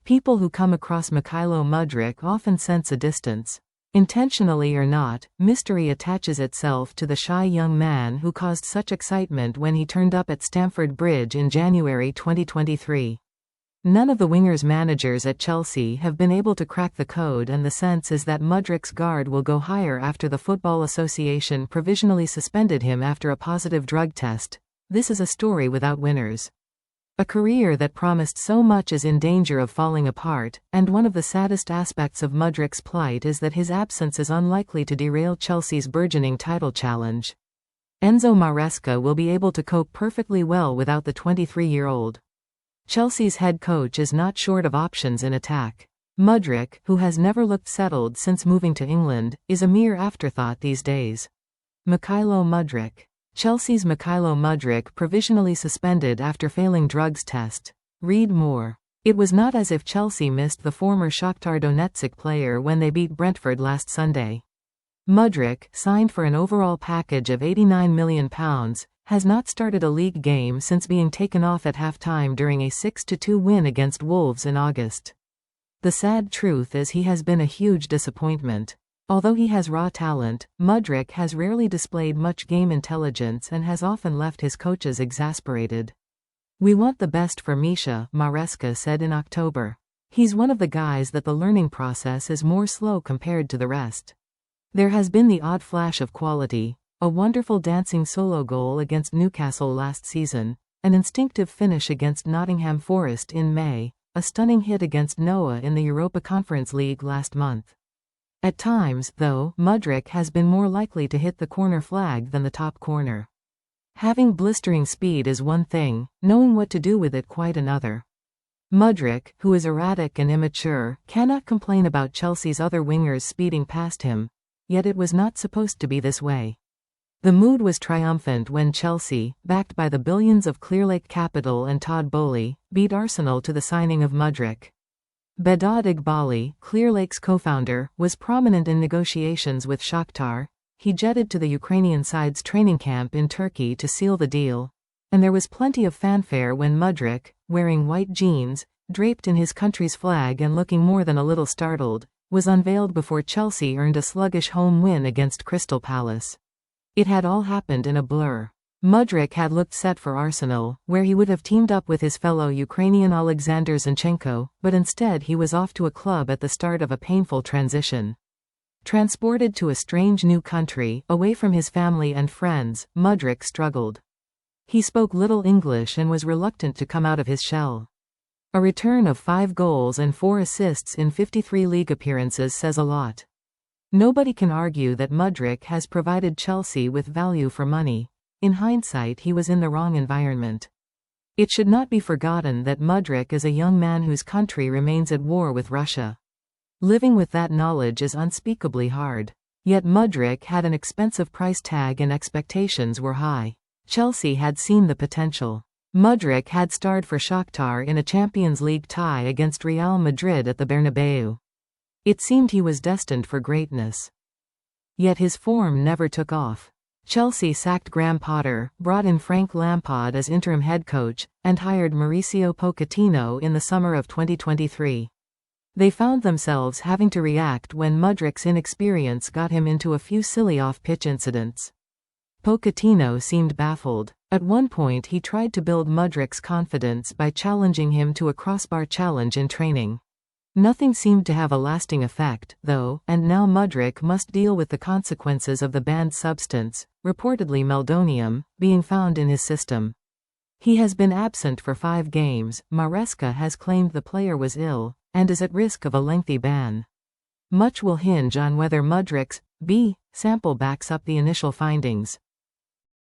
People who come across Mykhailo Mudryk often sense a distance. Intentionally or not, mystery attaches itself to the shy young man who caused such excitement when he turned up at Stamford Bridge in January 2023. None of the winger's managers at Chelsea have been able to crack the code, and the sense is that Mudryk's guard will go higher after the Football Association provisionally suspended him after a positive drug test. This is a story without winners. A career that promised so much is in danger of falling apart, and one of the saddest aspects of Mudryk's plight is that his absence is unlikely to derail Chelsea's burgeoning title challenge. Enzo Maresca will be able to cope perfectly well without the 23-year-old. Chelsea's head coach is not short of options in attack. Mudryk, who has never looked settled since moving to England, is a mere afterthought these days. Mykhailo Mudryk. Chelsea's Mykhailo Mudryk provisionally suspended after failing drugs test. Read more. It was not as if Chelsea missed the former Shakhtar Donetsk player when they beat Brentford last Sunday. Mudryk, signed for an overall package of £89 million, has not started a league game since being taken off at half-time during a 6-2 win against Wolves in August. The sad truth is he has been a huge disappointment. Although he has raw talent, Mudryk has rarely displayed much game intelligence and has often left his coaches exasperated. "We want the best for Misha," Maresca said in October. "He's one of the guys that the learning process is more slow compared to the rest. There has been the odd flash of quality, a wonderful dancing solo goal against Newcastle last season, an instinctive finish against Nottingham Forest in May, a stunning hit against Noah in the Europa Conference League last month. At times, though, Mudryk has been more likely to hit the corner flag than the top corner. Having blistering speed is one thing, knowing what to do with it quite another." Mudryk, who is erratic and immature, cannot complain about Chelsea's other wingers speeding past him, yet it was not supposed to be this way. The mood was triumphant when Chelsea, backed by the billions of Clearlake Capital and Todd Boehly, beat Arsenal to the signing of Mudryk. Bedad Iqbali, Clearlake's co-founder, was prominent in negotiations with Shakhtar. He jetted to the Ukrainian side's training camp in Turkey to seal the deal, and there was plenty of fanfare when Mudryk, wearing white jeans, draped in his country's flag and looking more than a little startled, was unveiled before Chelsea earned a sluggish home win against Crystal Palace. It had all happened in a blur. Mudryk had looked set for Arsenal, where he would have teamed up with his fellow Ukrainian Alexander Zinchenko, but instead he was off to a club at the start of a painful transition. Transported to a strange new country, away from his family and friends, Mudryk struggled. He spoke little English and was reluctant to come out of his shell. A return of 5 goals and 4 assists in 53 league appearances says a lot. Nobody can argue that Mudryk has provided Chelsea with value for money. In hindsight, he was in the wrong environment. It should not be forgotten that Mudryk is a young man whose country remains at war with Russia. Living with that knowledge is unspeakably hard. Yet Mudryk had an expensive price tag and expectations were high. Chelsea had seen the potential. Mudryk had starred for Shakhtar in a Champions League tie against Real Madrid at the Bernabeu. It seemed he was destined for greatness. Yet his form never took off. Chelsea sacked Graham Potter, brought in Frank Lampard as interim head coach, and hired Mauricio Pochettino in the summer of 2023. They found themselves having to react when Mudryk's inexperience got him into a few silly off-pitch incidents. Pochettino seemed baffled. At one point he tried to build Mudryk's confidence by challenging him to a crossbar challenge in training. Nothing seemed to have a lasting effect, though, and now Mudryk must deal with the consequences of the banned substance, reportedly meldonium, being found in his system. He has been absent for 5 games. Maresca has claimed the player was ill, and is at risk of a lengthy ban. Much will hinge on whether Mudryk's B sample backs up the initial findings.